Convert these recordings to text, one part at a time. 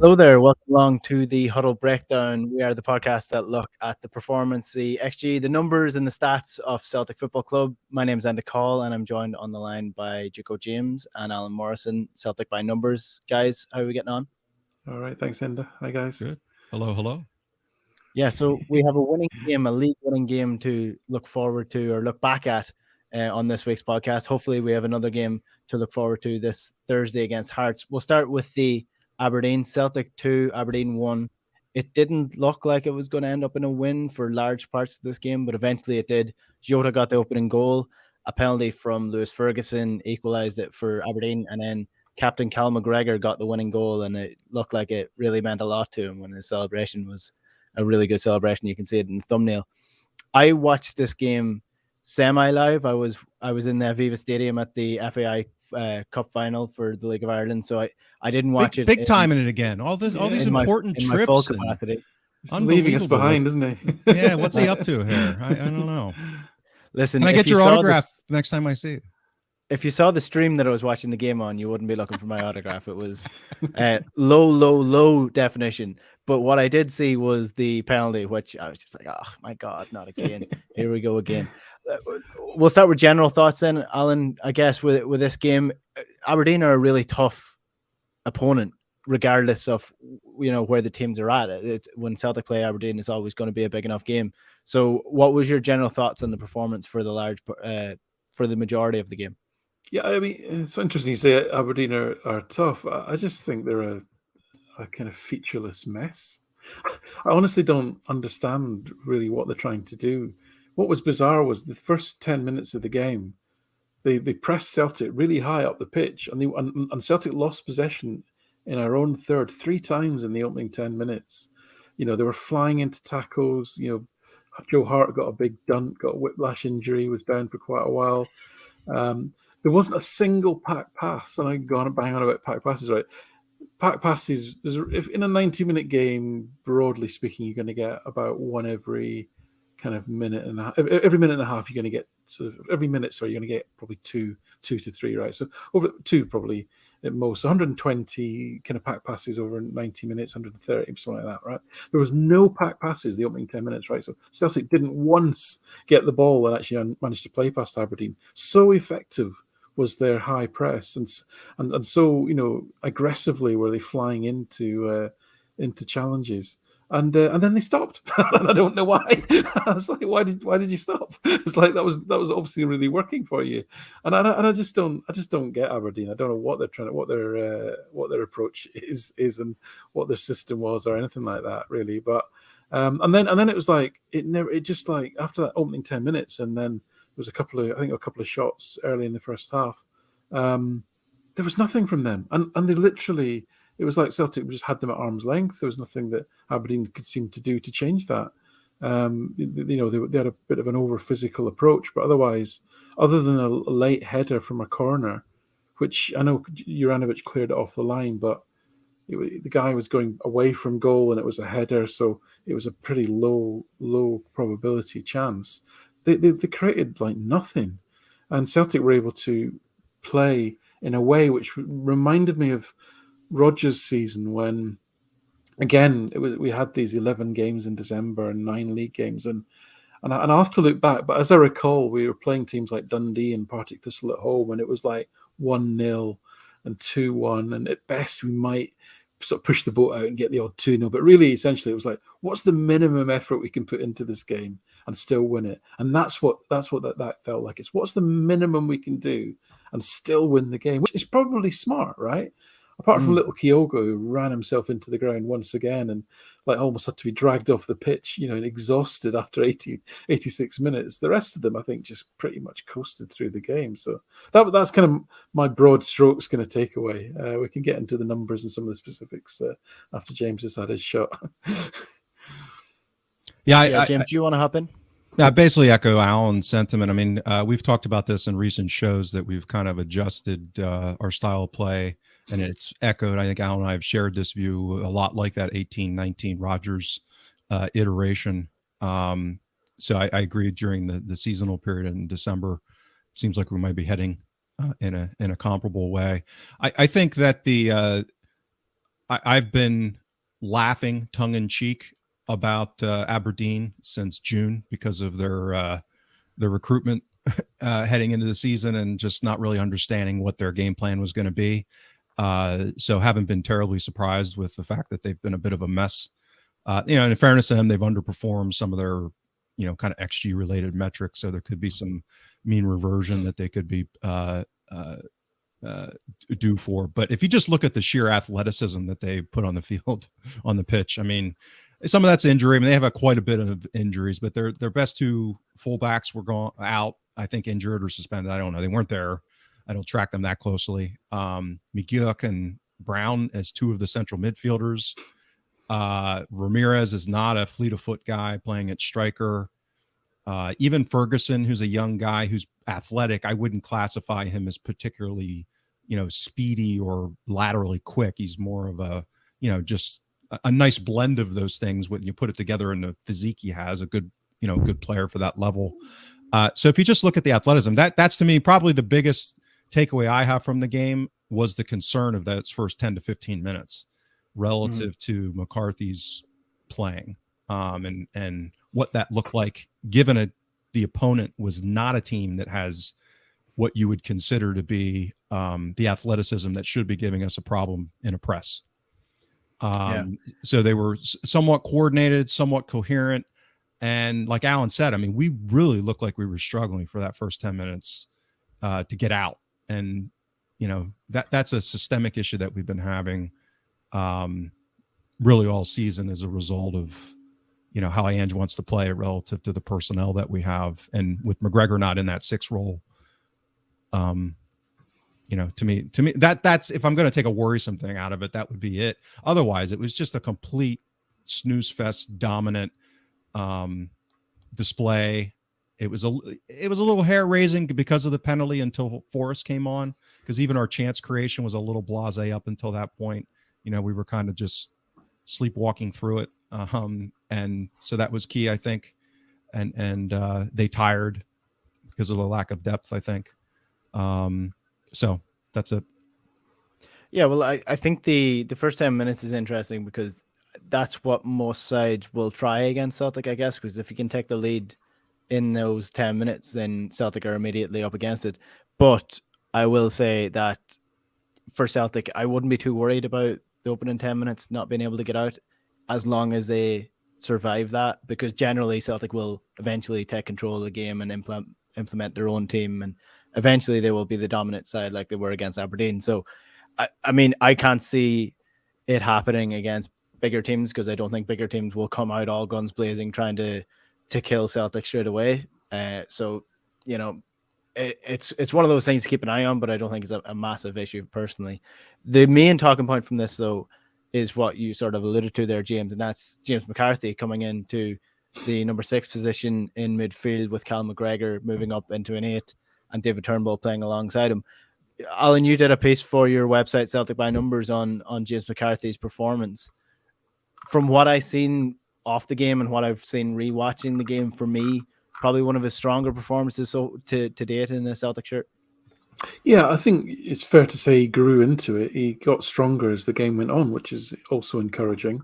Hello there, welcome along to the Huddle Breakdown. We are the podcast that look at the performance, the XG, the numbers and the stats of Celtic Football Club. My name is Enda Coll and I'm joined on the line by Juco James and Alan Morrison, Celtic by Numbers. Guys, how are we getting on? All right, thanks Enda. Hi guys. Good. Hello. Yeah, so we have a winning game, a league winning game to look forward to or look back at on this week's podcast. Hopefully we have another game to look forward to this Thursday against Hearts. We'll start with the Aberdeen. Celtic 2, Aberdeen 1. It didn't look like it was going to end up in a win for large parts of this game, but eventually it did. Jota got the opening goal. A penalty from Lewis Ferguson equalised it for Aberdeen, and then Captain Cal McGregor got the winning goal, and it looked like it really meant a lot to him when his celebration was a really good celebration. You can see it in the thumbnail. I watched this game semi-live. I was in the Aviva Stadium at the FAI Cup final for the League of Ireland, so I didn't watch it. Big time in it again. All these important trips. My full capacity. Leaving us behind, isn't he? Yeah, what's he up to here? I don't know. Listen, can I get your autograph next time I see you? If you saw the stream that I was watching the game on, you wouldn't be looking for my autograph. It was low definition. But what I did see was the penalty, which I was just like, oh my God, not again. Here we go again. We'll start with general thoughts then, Alan. I guess with this game, Aberdeen are a really tough opponent, regardless of where the teams are at. When Celtic play Aberdeen, it's always going to be a big enough game. So, what was your general thoughts on the performance for the majority of the game? Yeah, I mean, it's interesting you say Aberdeen are tough. I just think they're a kind of featureless mess. I honestly don't understand really what they're trying to do. What was bizarre was the first 10 minutes of the game, they pressed Celtic really high up the pitch, and Celtic lost possession in our own third 3 times in the opening 10 minutes. They were flying into tackles. Joe Hart got a big dunk, got a whiplash injury, was down for quite a while. There wasn't a single pack pass, and I'm going to bang on about pack passes, right? Pack passes, if in a 90-minute game, broadly speaking, you're going to get about one every kind of minute and a half. Every minute and a half, you're going to get every minute. Sorry, you're going to get probably two to three, right? So over 2 probably at most. 120 kind of pack passes over 90 minutes, 130, something like that, right? There was no pack passes the opening 10 minutes, right? So Celtic didn't once get the ball and actually managed to play past Aberdeen. So effective was their high press, and so aggressively were they flying into challenges, and then they stopped, and I don't know why. I was like, why did you stop? It's like that was obviously really working for you, and I just don't get Aberdeen. I don't know what they're trying to, what their approach is and what their system was or anything like that really. But and then it was like it just like after that opening 10 minutes, and then there was a couple of shots early in the first half. There was nothing from them, and they literally, it was like Celtic just had them at arm's length. There was nothing that Aberdeen could seem to do to change that. They had a bit of an over physical approach, but otherwise, other than a late header from a corner, which I know Juranovic cleared it off the line, but the guy was going away from goal and it was a header, so it was a pretty low probability chance. They created like nothing, and Celtic were able to play in a way which reminded me of Rodgers' season when, again, we had these 11 games in December and 9 league games, and I'll have to look back, but as I recall, we were playing teams like Dundee and Partick Thistle at home, and it was like 1-0 and 2-1, and at best we might sort of push the boat out and get the odd 2-0, but really, essentially, it was like, what's the minimum effort we can put into this game and still win it? And that's what that felt like. It's what's the minimum we can do and still win the game, which is probably smart, right? Apart from little Kyogo, who ran himself into the ground once again and like almost had to be dragged off the pitch, and exhausted after 86 minutes. The rest of them, I think, just pretty much coasted through the game. So that's kind of my broad strokes kind of takeaway. We can get into the numbers and some of the specifics after James has had his shot. Yeah, James, do you want to hop in? Yeah, basically echo Alan's sentiment. I mean, we've talked about this in recent shows that we've kind of adjusted our style of play, and it's echoed. I think Alan and I have shared this view a lot like that 18-19 Rodgers iteration. So I agree during the seasonal period in December. It seems like we might be heading in a comparable way. I think that I've been laughing tongue in cheek about Aberdeen since June because of their recruitment heading into the season and just not really understanding what their game plan was going to be. So haven't been terribly surprised with the fact that they've been a bit of a mess. And in fairness to them, they've underperformed some of their, kind of XG related metrics. So there could be some mean reversion that they could be due for. But if you just look at the sheer athleticism that they put on the field, on the pitch, I mean, some of that's injury. I mean, they have quite a bit of injuries, but their best two fullbacks were gone out, I think injured or suspended. I don't know. They weren't there. I don't track them that closely. McGeoch and Brown as two of the central midfielders. Ramirez is not a fleet of foot guy playing at striker. Even Ferguson, who's a young guy who's athletic, I wouldn't classify him as particularly, speedy or laterally quick. He's more of a, just a nice blend of those things when you put it together in the physique he has, a good, good player for that level. So if you just look at the athleticism, that's to me probably the biggest takeaway I have from the game was the concern of that first 10 to 15 minutes relative to McCarthy's playing and what that looked like, given the opponent was not a team that has what you would consider to be the athleticism that should be giving us a problem in a press. So they were somewhat coordinated, somewhat coherent. And like Alan said, I mean, we really looked like we were struggling for that first 10 minutes to get out. And, that's a systemic issue that we've been having really all season as a result of, how Ange wants to play relative to the personnel that we have. And with McGregor not in that 6 role, to me, that's, if I'm going to take a worrisome thing out of it, that would be it. Otherwise, it was just a complete snooze fest dominant display. It was a little hair raising because of the penalty until Forrest came on, because even our chance creation was a little blasé up until that point. We were kind of just sleepwalking through it. And so that was key, I think. And they tired because of the lack of depth, I think. So that's it. Yeah, well, I think the first 10 minutes is interesting because that's what most sides will try against Celtic, I guess, because if you can take the lead in those 10 minutes, then Celtic are immediately up against it. But I will say that for Celtic, I wouldn't be too worried about the opening 10 minutes not being able to get out as long as they survive that, because generally Celtic will eventually take control of the game and implement their own team, and eventually they will be the dominant side like they were against Aberdeen. So, I mean, I can't see it happening against bigger teams because I don't think bigger teams will come out all guns blazing trying to kill Celtic straight away. So, it's one of those things to keep an eye on, but I don't think it's a massive issue personally. The main talking point from this, though, is what you sort of alluded to there, James, and that's James McCarthy coming into the number 6 position in midfield with Cal McGregor moving up into an 8 and David Turnbull playing alongside him. Alan, you did a piece for your website, Celtic by Numbers, on James McCarthy's performance. From what I've seen off the game and what I've seen rewatching the game, for me, probably one of his stronger performances to date in the Celtic shirt. Yeah, I think it's fair to say he grew into it. He got stronger as the game went on, which is also encouraging.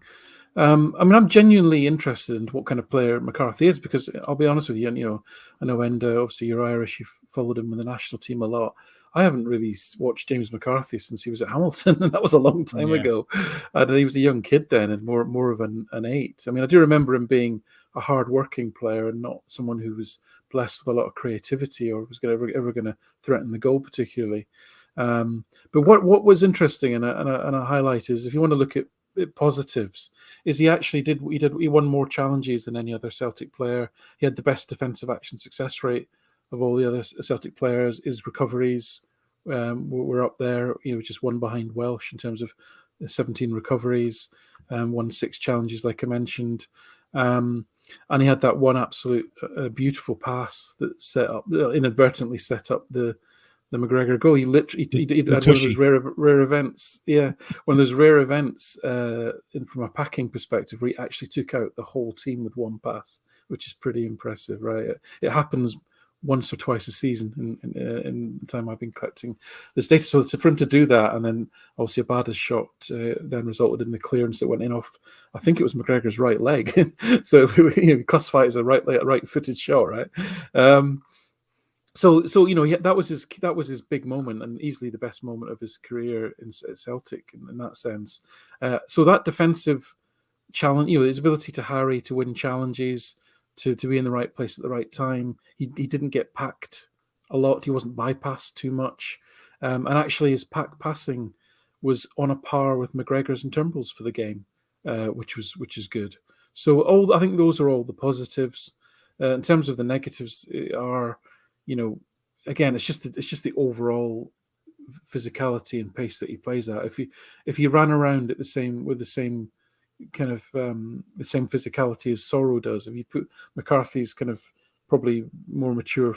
I mean, I'm genuinely interested in what kind of player McCarthy is, because I'll be honest with you, I know Enda, obviously you're Irish, you've followed him in the national team a lot. I haven't really watched James McCarthy since he was at Hamilton, and that was a long time ago. He was a young kid then and more of an 8. I mean, I do remember him being a hard-working player and not someone who was blessed with a lot of creativity or was ever going to threaten the goal particularly. But what was interesting and a highlight is, if you want to look at positives, is he won more challenges than any other Celtic player. He had the best defensive action success rate of all the other Celtic players. His recoveries were up there, just one behind Welsh in terms of 17 recoveries, won 6 challenges, like I mentioned. And he had that one absolute beautiful pass that inadvertently set up the McGregor goal. He had one of those rare events. Yeah, one of those rare events from a packing perspective where he actually took out the whole team with one pass, which is pretty impressive, right? It happens once or twice a season in the time I've been collecting this data. So for him to do that, and then obviously Abada's shot then resulted in the clearance that went in off, I think it was McGregor's right leg. So we classify it as a right-footed shot, right? So that was his big moment, and easily the best moment of his career at Celtic in that sense. So that defensive challenge, his ability to harry, to win challenges, to be in the right place at the right time. He didn't get packed a lot. He wasn't bypassed too much, and actually his pack passing was on a par with McGregor's and Turnbull's for the game, which is good. So I think those are all the positives. In terms of the negatives, are again, it's just the overall physicality and pace that he plays at. If he ran around with the same kind of the same physicality as Sorrow does, if you put McCarthy's kind of probably more mature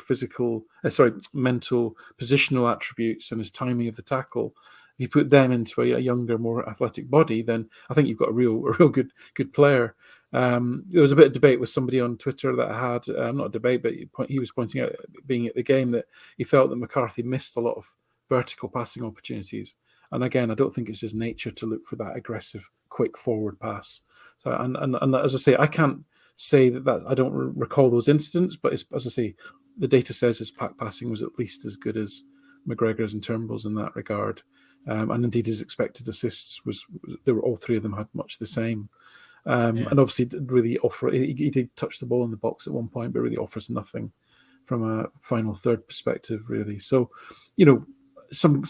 mental positional attributes and his timing of the tackle, if you put them into a younger, more athletic body, then I think you've got a real good player. There was a bit of debate with somebody on Twitter that I had, not a debate, but he was pointing out, being at the game, that he felt that McCarthy missed a lot of vertical passing opportunities. And again, I don't think it's his nature to look for that aggressive, quick forward pass. So, and as I say, I can't say that I don't recall those incidents, but as I say, the data says his pack passing was at least as good as McGregor's and Turnbull's in that regard. And indeed, his expected assists all three of them had much the same. And obviously, really he did touch the ball in the box at one point, but really offers nothing from a final third perspective, really. So, a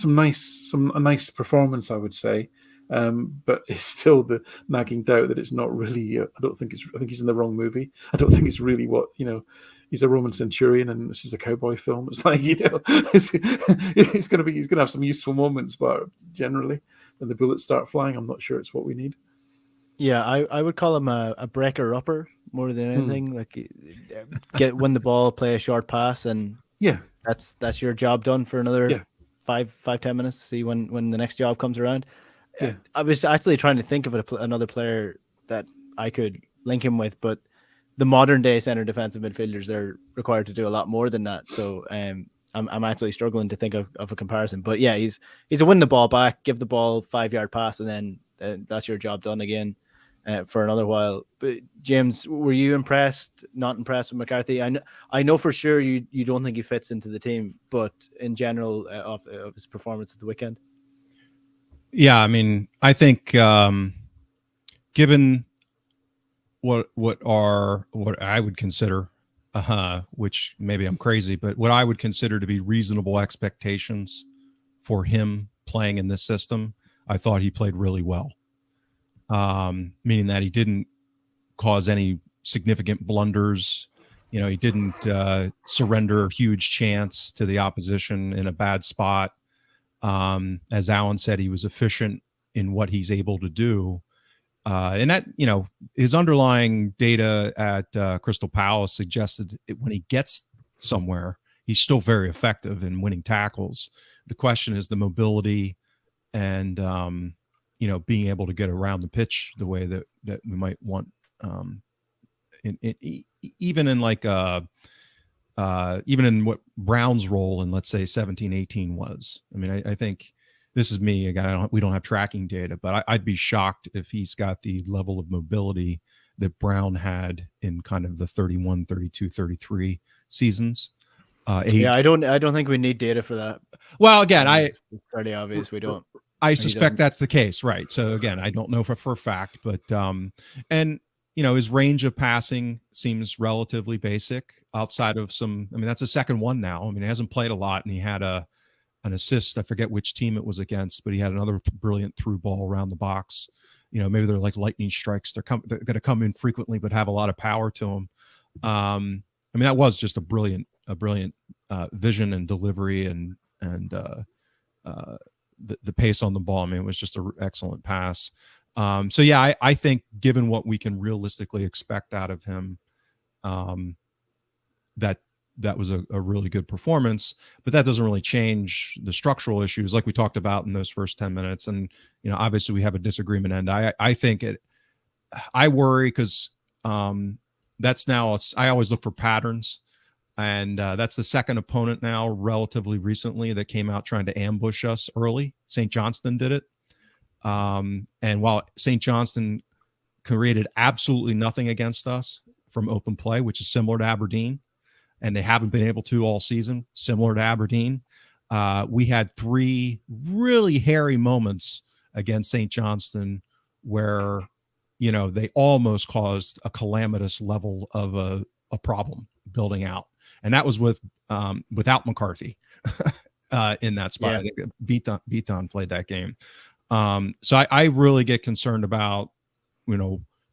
nice performance, I would say, but it's still the nagging doubt that it's not really. I think he's in the wrong movie. I don't think it's really what He's a Roman centurion, and this is a cowboy film. It's like he's going to have some useful moments, but generally, when the bullets start flying, I'm not sure it's what we need. Yeah, I would call him a breaker upper more than anything. Like win the ball, play a short pass, and that's your job done for another 5-10 minutes to see when the next job comes around. Yeah. I was actually trying to think of another player that I could link him with, but the modern day center defensive midfielders, they're required to do a lot more than that. So I'm actually struggling to think of a comparison. But yeah, he's a win the ball back, give the ball 5-yard pass, and then that's your job done again for another while. But James, were you impressed? Not impressed with McCarthy? I know for sure you don't think he fits into the team, but in general of his performance at the weekend. Yeah, I mean, I think given what I would consider, which maybe I'm crazy, but what I would consider to be reasonable expectations for him playing in this system, I thought he played really well. Meaning that he didn't cause any significant blunders. He didn't surrender a huge chance to the opposition in a bad spot. As Alan said, he was efficient in what he's able to do. And that, his underlying data at Crystal Palace suggested when he gets somewhere, he's still very effective in winning tackles. The question is the mobility and, being able to get around the pitch the way that we might want, even in what Brown's role in, let's say, 17-18 was. I mean, I think this is me again. We don't have tracking data, but I'd be shocked if he's got the level of mobility that Brown had in kind of the 31, 32, 33 seasons. I don't think we need data for that. Well, again, it's fairly obvious we don't. I suspect that's the case, right? So again, I don't know for a fact, but his range of passing seems relatively basic outside of some. I mean, that's the second one now. I mean, he hasn't played a lot, and he had an assist. I forget which team it was against, but he had another brilliant through ball around the box. Maybe they're like lightning strikes. They're going to come in frequently, but have a lot of power to them. I mean, that was just a brilliant vision and delivery and the pace on the ball. I mean, it was just an excellent pass. So yeah, I think given what we can realistically expect out of him, that was a really good performance, but that doesn't really change the structural issues like we talked about in those first 10 minutes. And, obviously we have a disagreement, and I think I worry because that's now, I always look for patterns. And that's the second opponent now relatively recently that came out trying to ambush us early. St. Johnston did it. And while St. Johnston created absolutely nothing against us from open play, which is similar to Aberdeen, and they haven't been able to all season, similar to Aberdeen, we had 3 really hairy moments against St. Johnston where, they almost caused a calamitous level of a problem building out. And that was without McCarthy in that spot. Yeah. I think Beaton played that game. So I really get concerned about,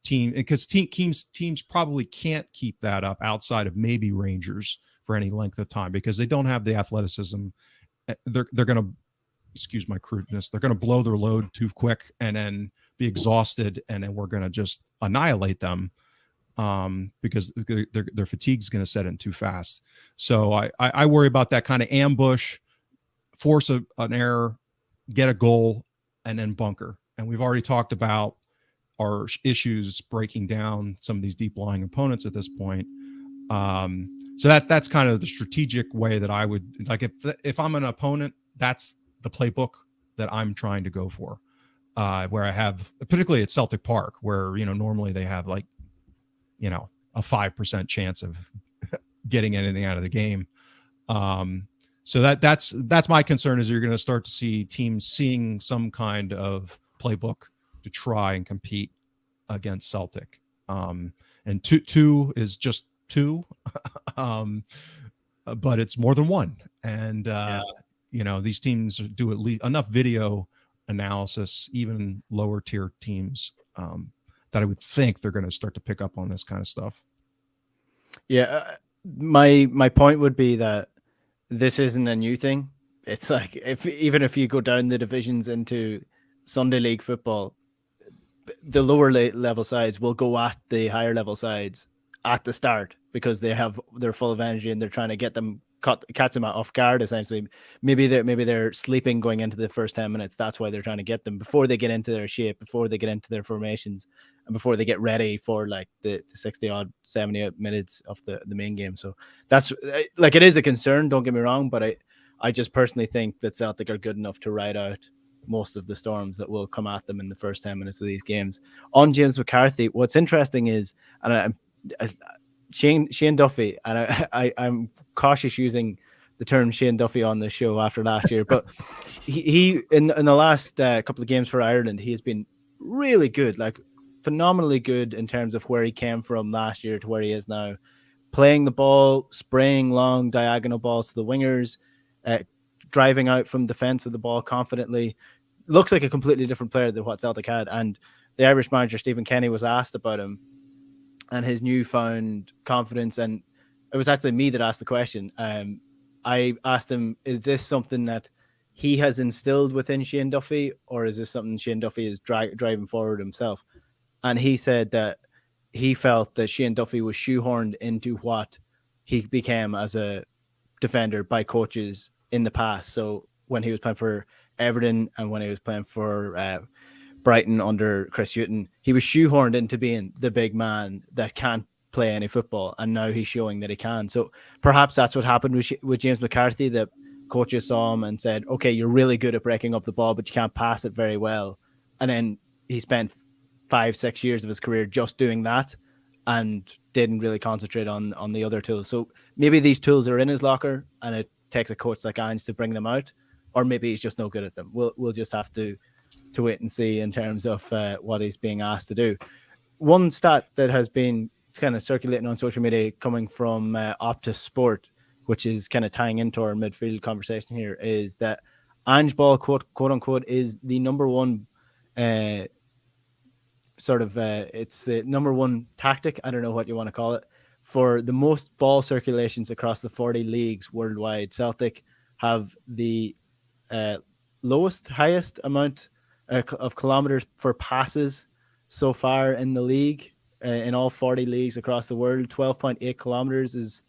team, because teams probably can't keep that up outside of maybe Rangers for any length of time because they don't have the athleticism. They're going to, excuse my crudeness, they're going to blow their load too quick and then be exhausted, and then we're going to just annihilate them because their fatigue is going to set in too fast. So I worry about that kind of ambush, force an error, get a goal, and then bunker. And we've already talked about our issues breaking down some of these deep lying opponents at this point. So that's kind of the strategic way that I would like. If I'm an opponent, that's the playbook that I'm trying to go for. Where I have, particularly at Celtic Park, where normally they have like a 5% chance of getting anything out of the game. So that's my concern, is you're going to start to see teams seeing some kind of playbook to try and compete against Celtic. And two is just 2, but it's more than 1. And these teams do at least enough video analysis, even lower tier teams, that I would think they're going to start to pick up on this kind of stuff. Yeah, my point would be that this isn't a new thing. It's like even if you go down the divisions into Sunday League football, the lower level sides will go at the higher level sides at the start because they're full of energy and they're trying to get them catch them off guard. Essentially, maybe they're sleeping going into the first 10 minutes. That's why they're trying to get them before they get into their shape, before they get into their formations, and before they get ready for like the 60 odd 70 minutes of the main game. So that's like, it is a concern, don't get me wrong, but I just personally think that Celtic are good enough to ride out most of the storms that will come at them in the first 10 minutes of these games. On James McCarthy, what's interesting is, and Shane Duffy, and I'm cautious using the term Shane Duffy on this show after last year, but he in the last couple of games for Ireland, he has been really good, like phenomenally good in terms of where he came from last year to where he is now, playing the ball, spraying long diagonal balls to the wingers, driving out from defense of the ball confidently. Looks like a completely different player than what Celtic had. And the Irish manager Stephen Kenny was asked about him and his newfound confidence, and it was actually me that asked the question. I asked him, is this something that he has instilled within Shane Duffy, or is this something Shane Duffy is driving forward himself? And he said that he felt that Shane Duffy was shoehorned into what he became as a defender by coaches in the past. So when he was playing for Everton and when he was playing for Brighton under Chris Hughton, he was shoehorned into being the big man that can't play any football, and now he's showing that he can. So perhaps that's what happened with James McCarthy, that coaches saw him and said, okay, you're really good at breaking up the ball, but you can't pass it very well. And then he spent 5-6 years of his career just doing that and didn't really concentrate on the other tools. So maybe these tools are in his locker and it takes a coach like Ange to bring them out, or maybe he's just no good at them. We'll just have to wait and see in terms of what he's being asked to do. One stat that has been kind of circulating on social media coming from Optus Sport, which is kind of tying into our midfield conversation here, is that Ange ball, quote unquote, is the number one it's the number one tactic, I don't know what you want to call it, for the most ball circulations across the 40 leagues worldwide. Celtic have the highest amount of kilometers for passes so far in the league, in all 40 leagues across the world. 12.8 kilometers is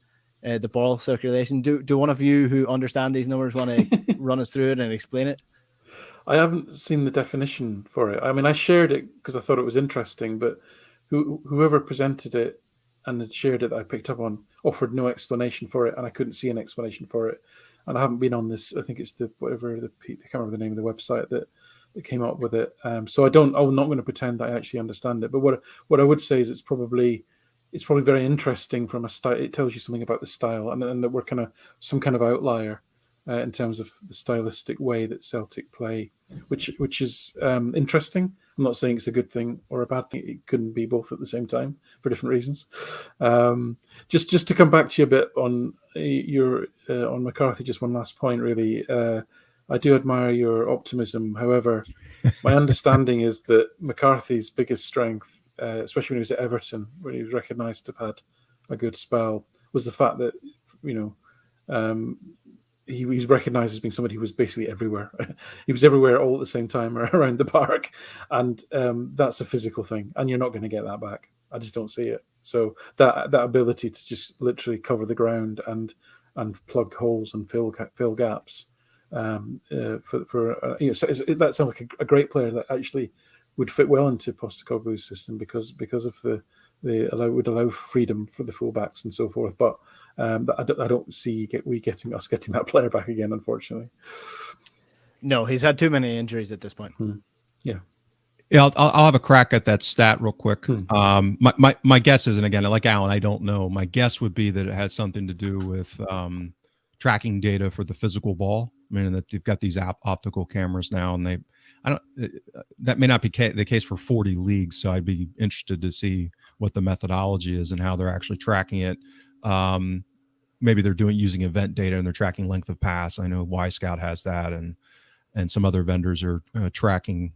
the ball circulation. Do one of you who understand these numbers want to run us through it and explain it? I haven't seen the definition for it. I mean, I shared it because I thought it was interesting, but whoever presented it and had shared it that I picked up on offered no explanation for it, and I couldn't see an explanation for it. And I haven't been on this. I think it's I can't remember the name of the website that came up with it. So I'm not going to pretend that I actually understand it. But what I would say is it's probably very interesting from a style. It tells you something about the style, and that we're kind of some kind of outlier in terms of the stylistic way that Celtic play, which is interesting. I'm not saying it's a good thing or a bad thing. It couldn't be both at the same time for different reasons. Just to come back to you a bit on on McCarthy, just one last point, really. I do admire your optimism. However, my understanding is that McCarthy's biggest strength, especially when he was at Everton, where he was recognised to have had a good spell, was the fact that he was recognised as being somebody who was basically everywhere. He was everywhere all at the same time around the park, and that's a physical thing, and you're not going to get that back. I just don't see it. So that ability to just literally cover the ground and plug holes and fill gaps that sounds like a great player that actually would fit well into Postecoglou's system because of would allow freedom for the fullbacks and so forth. But I don't see us getting that player back again, unfortunately. No, he's had too many injuries at this point. Yeah. Yeah, I'll have a crack at that stat real quick. My guess is, and again, like Alan, I don't know. My guess would be that it has something to do with tracking data for the physical ball. I mean, that they've got these optical cameras now, and that may not be the case for 40 leagues. So I'd be interested to see what the methodology is and how they're actually tracking it. Maybe they're using event data and they're tracking length of pass. I know Y-Scout has that, and some other vendors are tracking.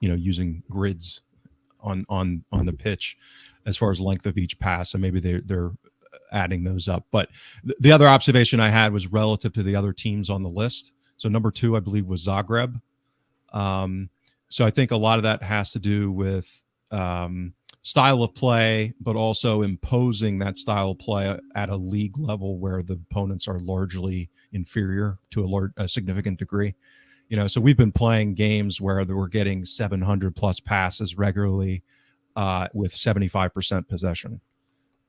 Using grids on the pitch as far as length of each pass, and maybe they're adding those up. But the other observation I had was relative to the other teams on the list. So number 2, I believe, was Zagreb. So I think a lot of that has to do with style of play, but also imposing that style of play at a league level where the opponents are largely inferior to a significant degree. So we've been playing games where we're getting 700 plus passes regularly with 75% possession.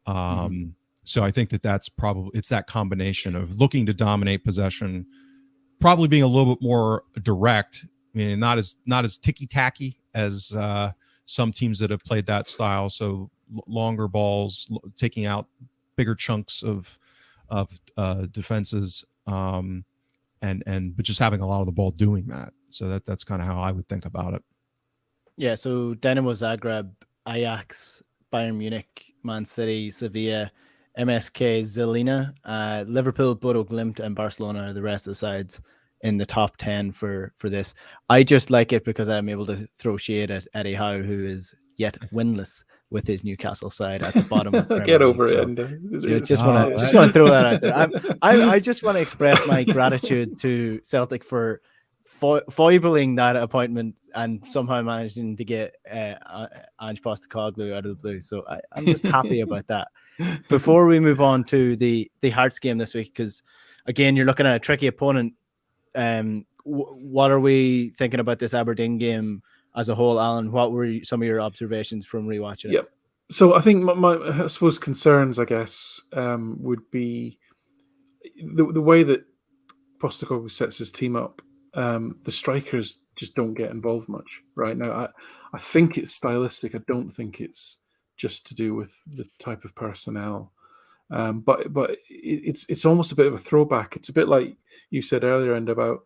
So I think that's it's that combination of looking to dominate possession, probably being a little bit more direct, meaning not as ticky-tacky as some teams that have played that style. So longer balls, taking out bigger chunks of defenses. But just having a lot of the ball doing that. So that's kind of how I would think about it. Yeah, so Dynamo Zagreb, Ajax, Bayern Munich, Man City, Sevilla, MSK, Zelina, Liverpool, Bodo Glimt, and Barcelona are the rest of the sides in the top 10 for this. I just like it because I'm able to throw shade at Eddie Howe, who is yet winless with his Newcastle side at the bottom of the Get over League. it, So just want to throw that out there. I just want to express my gratitude to Celtic for foibling that appointment and somehow managing to get Ange Postecoglou out of the blue. So I'm just happy about that. Before we move on to the Hearts game this week, because again, you're looking at a tricky opponent. What are we thinking about this Aberdeen game as a whole, Alan? What were some of your observations from rewatching it? Yep. So I think my I suppose concerns, I guess, would be the way that Postecoglou sets his team up. The strikers just don't get involved much right now. I think it's stylistic. I don't think it's just to do with the type of personnel. But it's almost a bit of a throwback. It's a bit like you said earlier, and about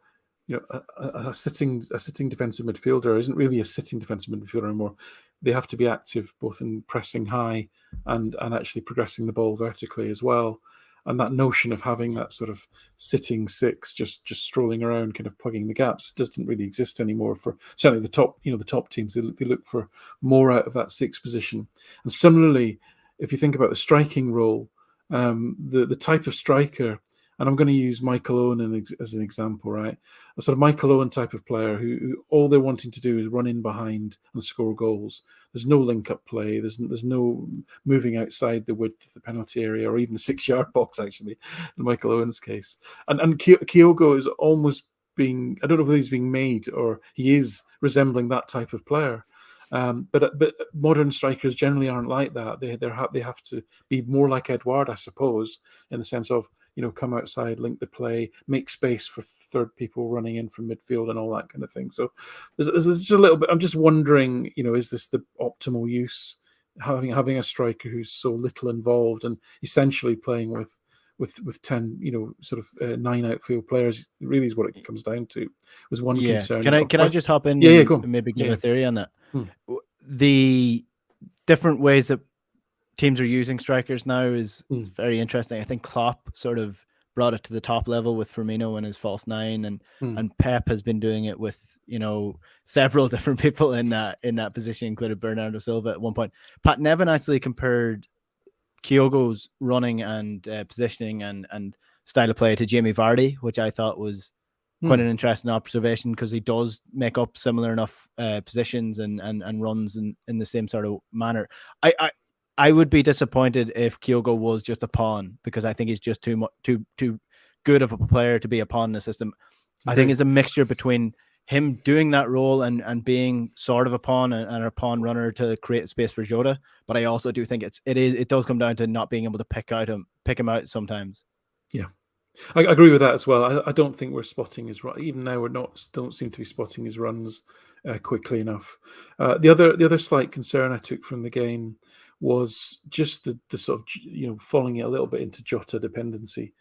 a sitting defensive midfielder isn't really a sitting defensive midfielder anymore. They have to be active both in pressing high and actually progressing the ball vertically as well. And that notion of having that sort of sitting six, just strolling around, kind of plugging the gaps, doesn't really exist anymore for certainly the top teams. They look for more out of that sixth position. And similarly, if you think about the striking role, the type of striker, and I'm going to use Michael Owen as an example, right? A sort of Michael Owen type of player who all they're wanting to do is run in behind and score goals. There's no link-up play. There's no moving outside the width of the penalty area or even the 6-yard box, actually, in Michael Owen's case. And Kyogo is almost being, I don't know whether he's being made or he is resembling that type of player. But modern strikers generally aren't like that. They have to be more like Edouard, I suppose, in the sense of, come outside, link the play, make space for third people running in from midfield and all that kind of thing. So there's just a little bit. I'm just wondering, is this the optimal use, having a striker who's so little involved and essentially playing with 10, sort of 9 outfield players, really is what it comes down to. Was one concern. Can I just hop in? Yeah, go on. And maybe give a theory on that. The different ways that teams are using strikers now is very interesting. I think Klopp sort of brought it to the top level with Firmino and his false 9, and Pep has been doing it with several different people in that position, including Bernardo Silva at one point. Pat Nevin actually compared Kyogo's running and positioning and style of play to Jamie Vardy, which I thought was quite an interesting observation, because he does make up similar enough positions and runs in the same sort of manner. I would be disappointed if Kyogo was just a pawn, because I think he's just too good of a player to be a pawn in the system. I think it's a mixture between him doing that role and being sort of a pawn and a pawn runner to create space for Jota. But I also do think it does come down to not being able to pick him out sometimes. Yeah, I agree with that as well. I don't think we're spotting his run. Even now, don't seem to be spotting his runs quickly enough. The other slight concern I took from the game was just the sort of falling a little bit into Jota dependency.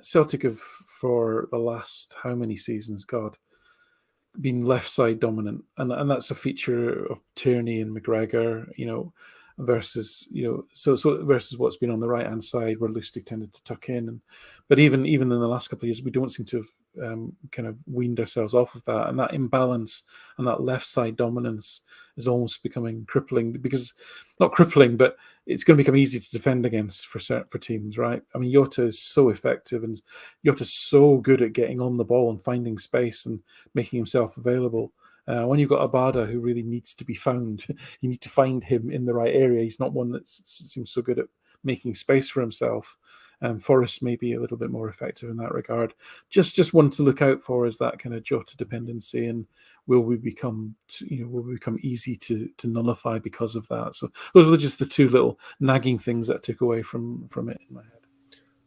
Celtic have, for the last how many seasons, God, been left side dominant, and that's a feature of Tierney and McGregor, versus versus what's been on the right hand side, where Lustig tended to tuck in. But even in the last couple of years, we don't seem to have kind of weaned ourselves off of that, and that imbalance and that left side dominance is almost becoming crippling. Because not crippling, but it's going to become easy to defend against for teams, right? I mean, Jota is so effective, and Jota's so good at getting on the ball and finding space and making himself available. When you've got Abada, who really needs to be found, you need to find him in the right area. He's not one that seems so good at making space for himself. Forrest may be a little bit more effective in that regard. Just one to look out for is that kind of Jota dependency, and will we become easy to nullify because of that? So those were just the two little nagging things that I took away from it in my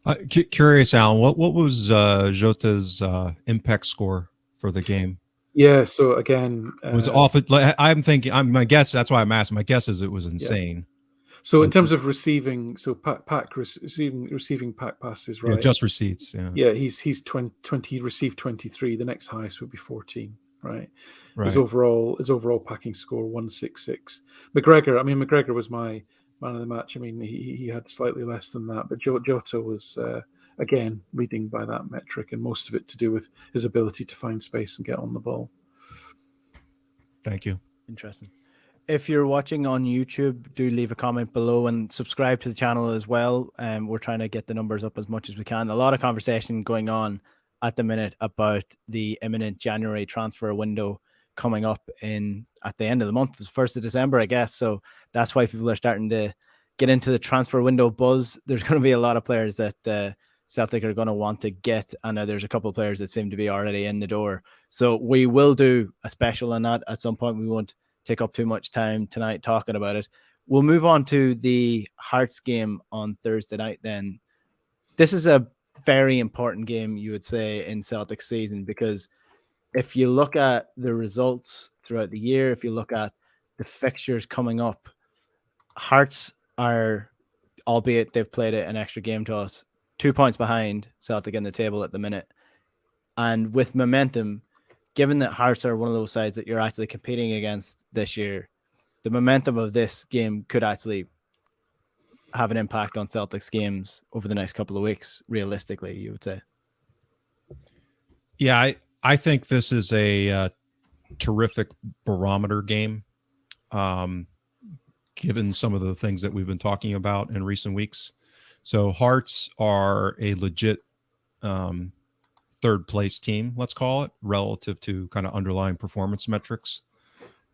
head. Curious, Alan, what was Jota's impact score for the game? Yeah, so again, it was off. I'm thinking. My guess. That's why I'm asking. My guess is it was insane. Yeah. So in terms of receiving, receiving pack passes, right? Yeah, just receipts. Yeah. Yeah, he's 20. He received 23. The next highest would be 14. Right. His overall packing score 166. McGregor was my man of the match. I mean, he had slightly less than that, but Jota was again leading by that metric, and most of it to do with his ability to find space and get on the ball. Thank you. Interesting. If you're watching on YouTube, do leave a comment below and subscribe to the channel as well. We're trying to get the numbers up as much as we can. A lot of conversation going on at the minute about the imminent January transfer window coming up at the end of the month. It's 1st of December, I guess. So that's why people are starting to get into the transfer window buzz. There's going to be a lot of players that Celtic are going to want to get, and there's a couple of players that seem to be already in the door. So we will do a special on that at some point. We won't take up too much time tonight talking about it. We'll move on to the Hearts game on Thursday night then. This is a very important game, you would say, in Celtic season, because if you look at the results throughout the year, if you look at the fixtures coming up, Hearts are, albeit they've played an extra game to us, 2 points behind Celtic in the table at the minute. And with momentum, given that Hearts are one of those sides that you're actually competing against this year, the momentum of this game could actually have an impact on Celtic's games over the next couple of weeks, realistically, you would say. Yeah, I think this is a terrific barometer game, given some of the things that we've been talking about in recent weeks. So Hearts are a legit third place team, let's call it, relative to kind of underlying performance metrics.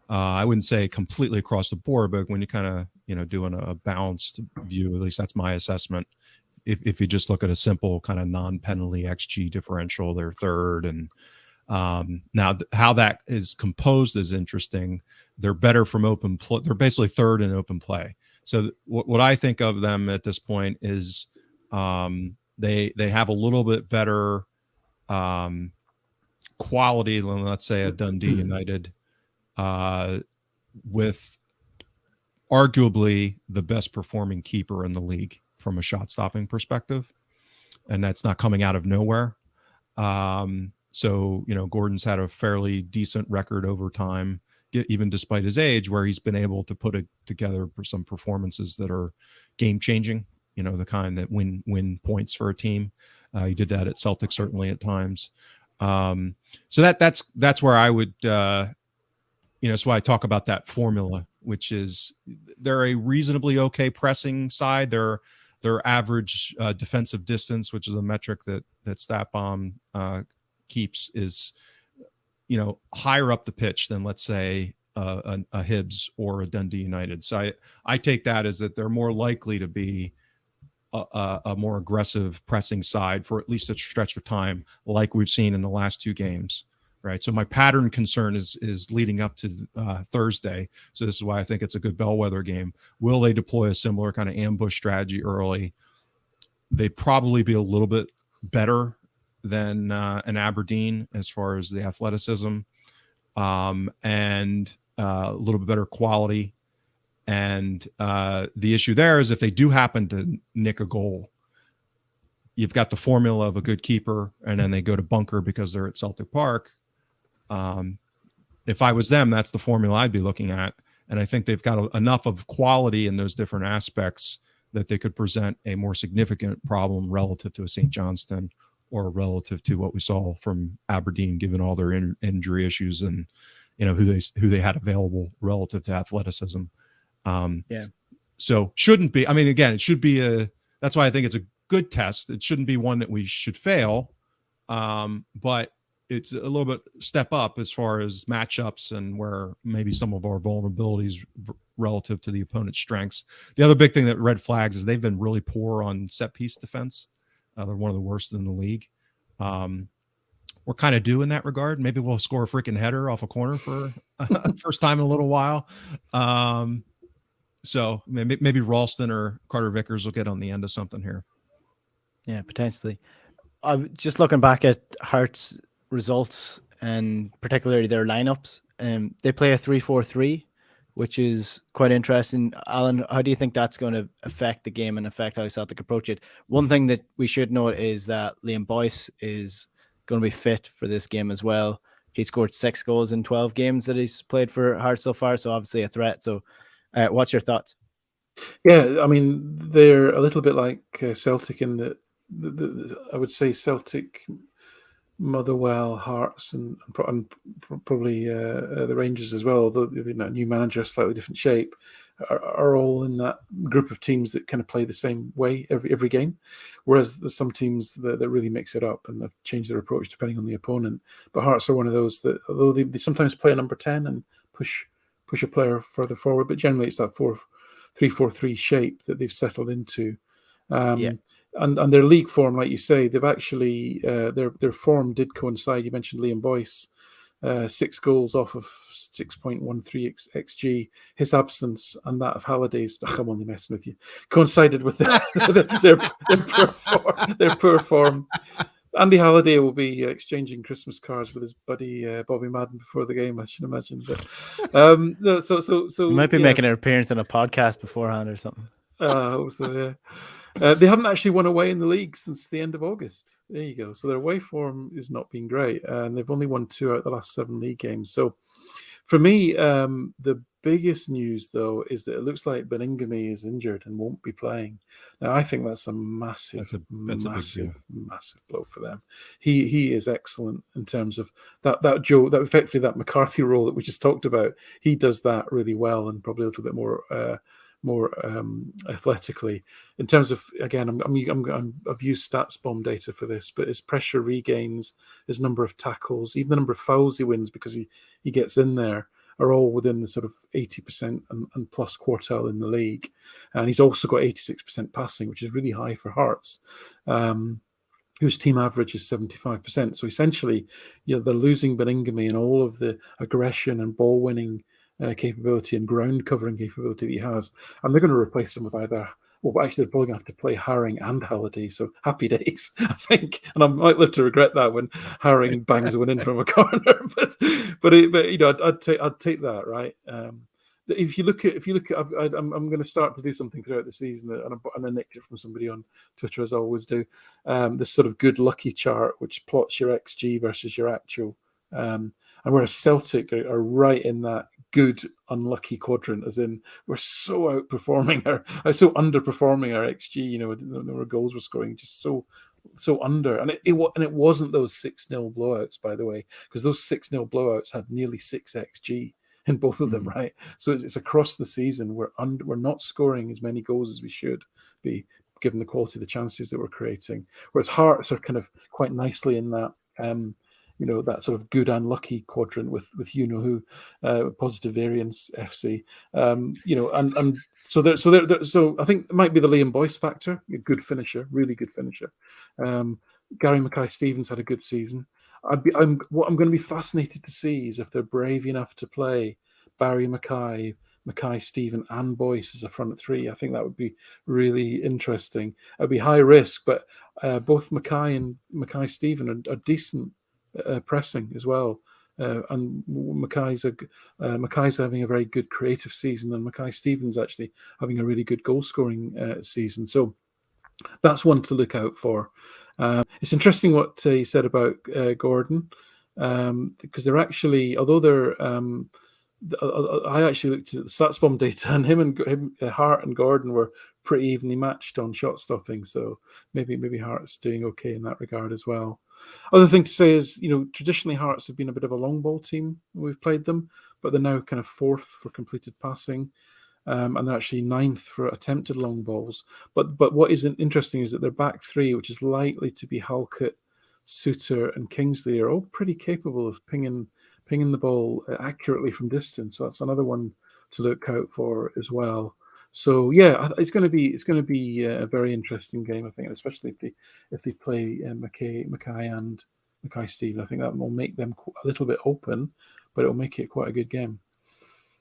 I wouldn't say completely across the board, but when you kind of, doing a balanced view, at least that's my assessment. If you just look at a simple kind of non-penalty XG differential, they're third, and Now, how that is composed is interesting. They're better from open play. They're basically third in open play. So what I think of them at this point is they have a little bit better quality than, let's say, a Dundee United, with arguably the best performing keeper in the league from a shot stopping perspective, and that's not coming out of nowhere. So, Gordon's had a fairly decent record over time, even despite his age, where he's been able to put together some performances that are game changing, the kind that win points for a team. He did that at Celtic, certainly at times. So that's where I would, that's why I talk about that formula, which is they're a reasonably okay pressing side. Their average defensive distance, which is a metric that StatBomb keeps, is higher up the pitch than, let's say, a Hibs or a Dundee United. So I take that as that they're more likely to be a more aggressive pressing side for at least a stretch of time, like we've seen in the last two games. Right. So my pattern concern is leading up to Thursday. So this is why I think it's a good bellwether game. Will they deploy a similar kind of ambush strategy early? They'd probably be a little bit better than an Aberdeen as far as the athleticism, and a little bit better quality. And the issue there is if they do happen to nick a goal, you've got the formula of a good keeper, and then they go to bunker because they're at Celtic Park. If I was them, that's the formula I'd be looking at. And I think they've got enough of quality in those different aspects that they could present a more significant problem relative to a St. Johnstone or relative to what we saw from Aberdeen, given all their injury issues and, who they had available relative to athleticism. So shouldn't be, again, it should be that's why I think it's a good test. It shouldn't be one that we should fail. But it's a little bit step up as far as matchups and where maybe some of our vulnerabilities relative to the opponent's strengths. The other big thing that red flags is they've been really poor on set piece defense. They're one of the worst in the league. We're kind of due in that regard. Maybe we'll score a freaking header off a corner for first time in a little while. So maybe Ralston or Carter Vickers will get on the end of something here. Yeah, potentially. I'm just looking back at Hearts' results and particularly their lineups. They play a 3-4-3, which is quite interesting. Alan, how do you think that's going to affect the game and affect how Celtic approach it? One thing that we should note is that Liam Boyce is going to be fit for this game as well. He scored 6 goals in 12 games that he's played for Hearts so far, so obviously a threat. So what's your thoughts? Yeah, they're a little bit like Celtic in that I would say Celtic, Motherwell, Hearts, and probably the Rangers as well, although new manager, slightly different shape, are all in that group of teams that kind of play the same way every game. Whereas there's some teams that really mix it up and they've changed their approach depending on the opponent. But Hearts are one of those that, although they sometimes play a number 10 and push a player further forward, but generally it's that 3-4-3 shape that they've settled into. And their league form, like you say, they've actually their form did coincide. You mentioned Liam Boyce, 6 goals off of 6.13 xG. His absence and that of Halliday's, I'm only messing with you, coincided with their poor form. Andy Halliday will be exchanging Christmas cards with his buddy Bobby Madden before the game, I should imagine. But so you might be making an appearance on a podcast beforehand or something. So yeah. They haven't actually won away in the league since the end of August. There you go. So their away form is not been great, and they've only won 2 out of the last 7 league games. So for me, the biggest news though is that it looks like Beningame is injured and won't be playing. Now I think that's a massive blow for them. He is excellent in terms of that effectively that McCarthy role that we just talked about. He does that really well and probably a little bit more athletically. In terms of, again, I've used StatsBomb data for this, but his pressure regains, his number of tackles, even the number of fouls he wins because he gets in there, are all within the sort of 80% and plus quartile in the league. And he's also got 86% passing, which is really high for Hearts. whose team average is 75%. So essentially, they're losing Beningame and all of the aggression and ball winning capability and ground covering capability that he has, and they're going to replace him with either. Well, actually, they're probably going to have to play Haring and Halliday, so happy days, I think. And I might live to regret that when Haring bangs a one in from a corner. But I'd take that, right? If you look at, I'm going to start to do something throughout the season, and I nicked it from somebody on Twitter, as I always do. This sort of good lucky chart, which plots your XG versus your actual, and whereas Celtic are right in that good unlucky quadrant, as in we're so underperforming our XG. The number of goals we're scoring just so under, and it wasn't those 6-0 blowouts, by the way, because those 6-0 blowouts had nearly 6 XG in both of them, right? So it's across the season we're not scoring as many goals as we should be, given the quality of the chances that we're creating. Whereas Hearts are kind of quite nicely in that. That sort of good and lucky quadrant with who positive variance FC, and so I think it might be the Liam Boyce factor, a good finisher, really good finisher. Gary Mackay-Stevens had a good season. What I'm going to be fascinated to see is if they're brave enough to play Barry Mackay, Stephen, and Boyce as a front three. I think that would be really interesting. It'd be high risk, but both Mackay and Mackay-Stephen are decent pressing as well, and Mackay's having a very good creative season, and Mackay-Stephen's actually having a really good goal scoring season. So that's one to look out for. It's interesting what he said about Gordon, because they're actually, although they're I actually looked at the StatsBomb data, and him, Hart and Gordon were pretty evenly matched on shot stopping. So maybe Hart's doing okay in that regard as well. Other thing to say is, traditionally Hearts have been a bit of a long ball team when we've played them, but they're now kind of 4th for completed passing, and they're actually 9th for attempted long balls. But what is interesting is that their back three, which is likely to be Halkett, Suter, and Kingsley, are all pretty capable of pinging the ball accurately from distance. So that's another one to look out for as well. So yeah, it's going to be a very interesting game, I think, especially if they play Mackay and Mackay-Stephen. I think that will make them a little bit open, but it will make it quite a good game.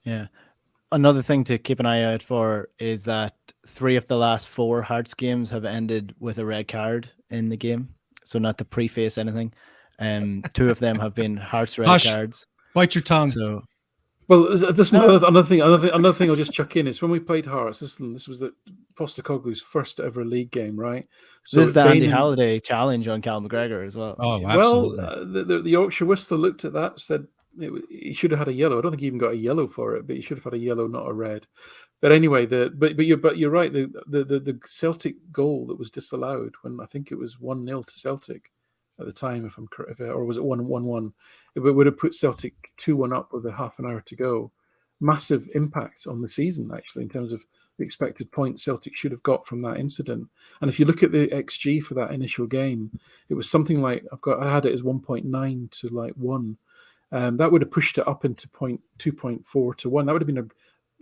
Yeah. Another thing to keep an eye out for is that 3 of the last 4 Hearts games have ended with a red card in the game. So not to preface anything. 2 of them have been Hearts red cards. Bite your tongue. So, well, this another thing I'll just chuck in is when we played Hearts. This was the Postecoglou's first ever league game, right? So this is the Andy Halliday challenge on Cal McGregor as well. Oh, absolutely. Well, the Yorkshire Whistler looked at that, said he should have had a yellow. I don't think he even got a yellow for it, but he should have had a yellow, not a red. But anyway, you're right. The Celtic goal that was disallowed, when I think it was 1-0 to Celtic at the time, or was it 1-1? It would have put Celtic 2-1 up with a half an hour to go. Massive impact on the season, actually, in terms of the expected points Celtic should have got from that incident. And if you look at the XG for that initial game, it was something like I had it as 1.9 to 1. That would have pushed it up into 2.4 to 1. That would have been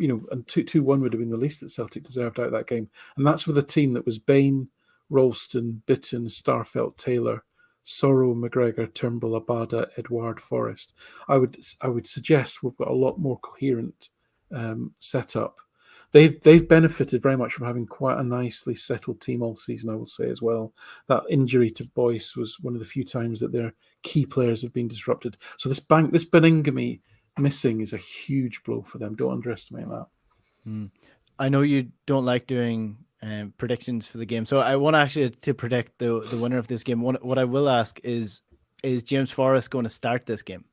and 2-1 would have been the least that Celtic deserved out of that game. And that's with a team that was Bain, Ralston, Bitton, Starfelt, Taylor, Sorrow, McGregor, Turnbull, Abada, Edouard, Forrest. I would suggest we've got a lot more coherent setup. They've benefited very much from having quite a nicely settled team all season, I will say as well. That injury to Boyce was one of the few times that their key players have been disrupted. So this Beningame missing is a huge blow for them. Don't underestimate that. I know you don't like doing predictions for the game, so I want actually to predict the winner of this game. What I will ask is James Forrest going to start this game?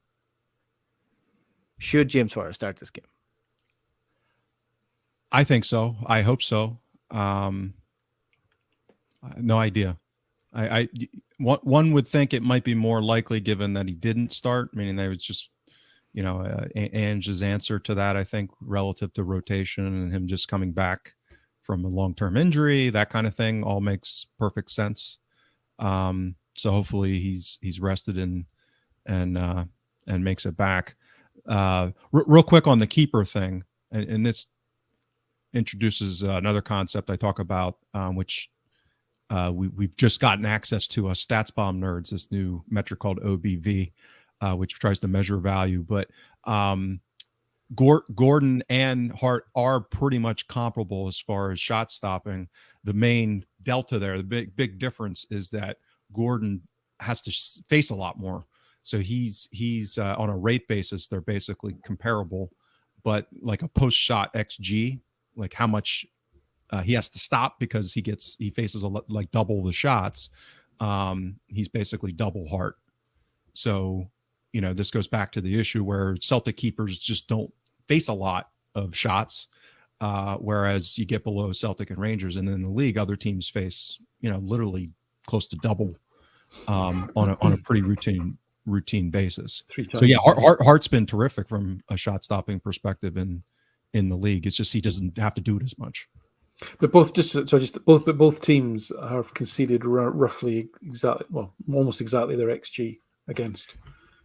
Should James Forrest start this game? I think so. I hope so. No idea. One would think it might be more likely, given that he didn't start, meaning that was just, Ange's answer to that, I think, relative to rotation and him just coming back from a long-term injury, that kind of thing, all makes perfect sense. So hopefully he's rested and makes it back. Real quick on the keeper thing, and this introduces another concept I talk about, which we've just gotten access to StatsBomb Nerds, this new metric called OBV, which tries to measure value. But Gordon and Hart are pretty much comparable as far as shot stopping. The main delta there, the big difference is that Gordon has to face a lot more. So he's on a rate basis, they're basically comparable, but like a post shot XG, like how much he has to stop because he faces like double the shots. He's basically double Hart. So, this goes back to the issue where Celtic keepers just don't face a lot of shots, whereas you get below Celtic and Rangers, and in the league, other teams face, literally close to double on a pretty routine basis. So yeah, Hart's been terrific from a shot stopping perspective in the league. It's just he doesn't have to do it as much. But both teams have conceded roughly almost exactly their XG against.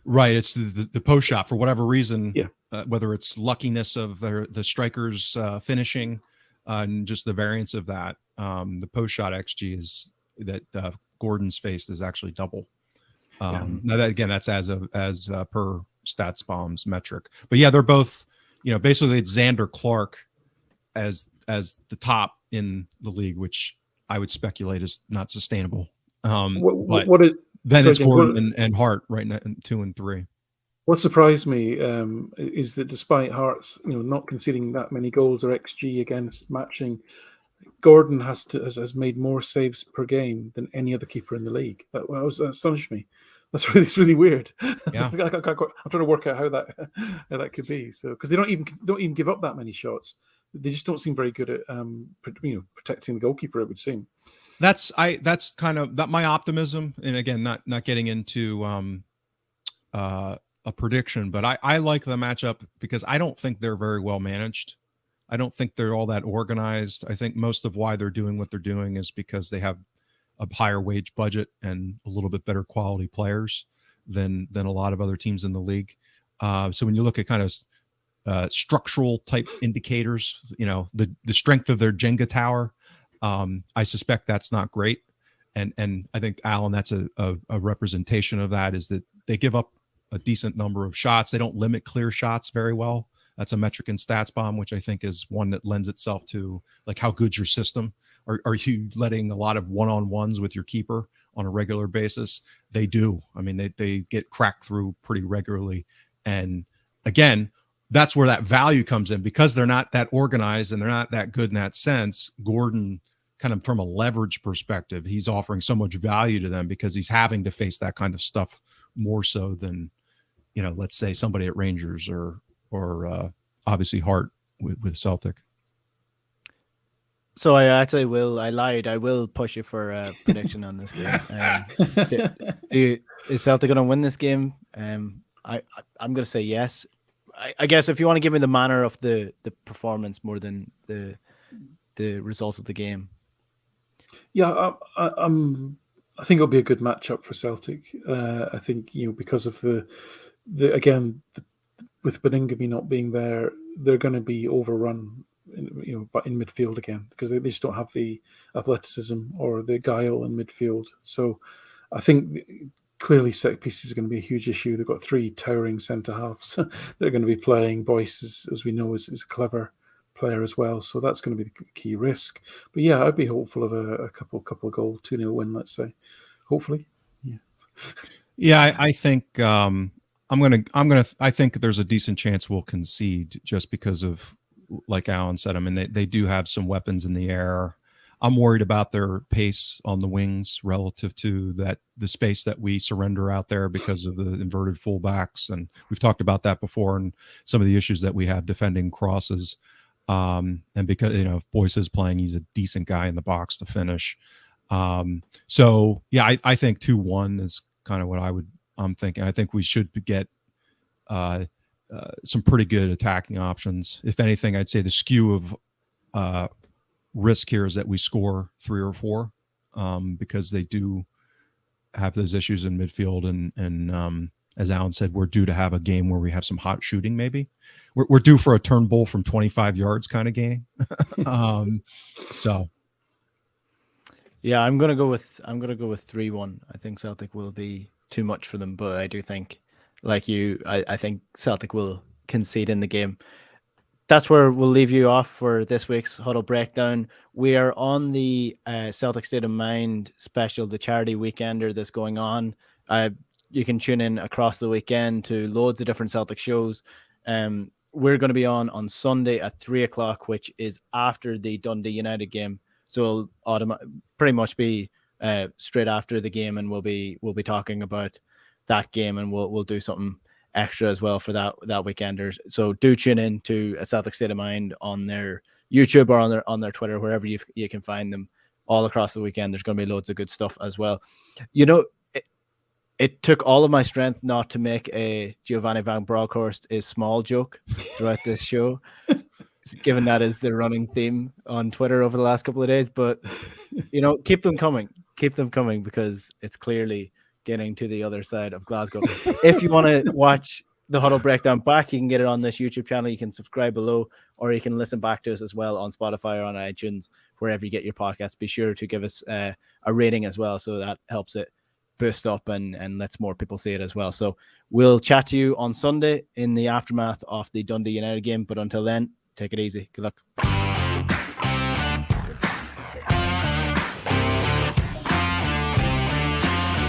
Right, it's the post shot for whatever reason. Yeah. Whether it's luckiness of the strikers finishing, and just the variance of that, the post shot XG is that Gordon's faced is actually double. Now that's as per StatsBomb's metric. But yeah, they're both, basically it's Xander Clark as the top in the league, which I would speculate is not sustainable. Then it's Gordon and Hart right now in 2 and 3. What surprised me is that despite Hart's not conceding that many goals or XG against matching, Gordon has made more saves per game than any other keeper in the league. That astonished me. It's really weird. Yeah. I'm trying to work out how that could be. So because they don't even give up that many shots, they just don't seem very good at protecting the goalkeeper. It would seem. That's kind of my optimism, and again, not getting into a prediction, but I like the matchup because I don't think they're very well managed. I don't think they're all that organized. I think most of why they're doing what they're doing is because they have a higher wage budget and a little bit better quality players than a lot of other teams in the league. So when you look at kind of structural type indicators, the strength of their Jenga tower, I suspect that's not great. And I think, Alan, that's a representation of that, is that they give up a decent number of shots. They don't limit clear shots very well. That's a metric in StatsBomb, which I think is one that lends itself to like how good's your system. Are you letting a lot of one-on-ones with your keeper on a regular basis? They do. I mean, they get cracked through pretty regularly. And again, that's where that value comes in, because they're not that organized and they're not that good in that sense. Gordon, kind of from a leverage perspective, he's offering so much value to them because he's having to face that kind of stuff more so than, let's say somebody at Rangers or obviously Hart with Celtic. So I lied. I will push you for a prediction on this game. Is Celtic going to win this game? I'm going to say yes. I guess if you want to give me the manner of the performance more than the results of the game. Yeah, I think it'll be a good matchup for Celtic. I think because of the with Beningame not being there, they're going to be overrun, but in midfield again, because they just don't have the athleticism or the guile in midfield. So I think clearly set pieces are going to be a huge issue. They've got 3 towering centre halves. They're going to be playing. Boyce, as we know, is a clever player as well. So that's going to be the key risk. But yeah, I'd be hopeful of a couple of goal 2-0 win, let's say. Hopefully. Yeah. Yeah, I think I think there's a decent chance we'll concede just because of, like Alan said, I mean, they do have some weapons in the air. I'm worried about their pace on the wings relative to the space that we surrender out there because of the inverted fullbacks. And we've talked about that before and some of the issues that we have defending crosses. And because, if Boyce is playing, he's a decent guy in the box to finish. So yeah, I think 2-1 is kind of what I'm thinking. I think we should get some pretty good attacking options. If anything, I'd say the skew of risk here is that we score 3 or 4 because they do have those issues in midfield. And as Alan said, we're due to have a game where we have some hot shooting. Maybe we're due for a Turnbull from 25 yards kind of game. So. Yeah, I'm gonna go with 3-1. I think Celtic will be too much for them, but I do think, like you, I think Celtic will concede in the game. That's where we'll leave you off for this week's Huddle Breakdown. We are on the Celtic State of Mind special, the charity weekender that's going on. You can tune in across the weekend to loads of different Celtic shows. We're going to be on Sunday at 3:00, which is after the Dundee United game. So it'll pretty much be straight after the game, and we'll be talking about that game, and we'll do something extra as well for that weekender. So do tune in to A Celtic State of Mind on their YouTube or on their Twitter, wherever you can find them all across the weekend. There's going to be loads of good stuff as well. You know, it took all of my strength not to make a Giovanni Van Bronckhorst is small joke throughout this show, given that is the running theme on Twitter over the last couple of days. But, you know, keep them coming because it's clearly getting to the other side of Glasgow. If you want to watch the Huddle Breakdown back, you can get it on this YouTube channel. You can subscribe below, or you can listen back to us as well on Spotify or on iTunes, wherever you get your podcasts. Be sure to give us a rating as well, so that helps it boost up and lets more people see it as well. So we'll chat to you on Sunday in the aftermath of the Dundee United game. But until then, take it easy. Good luck.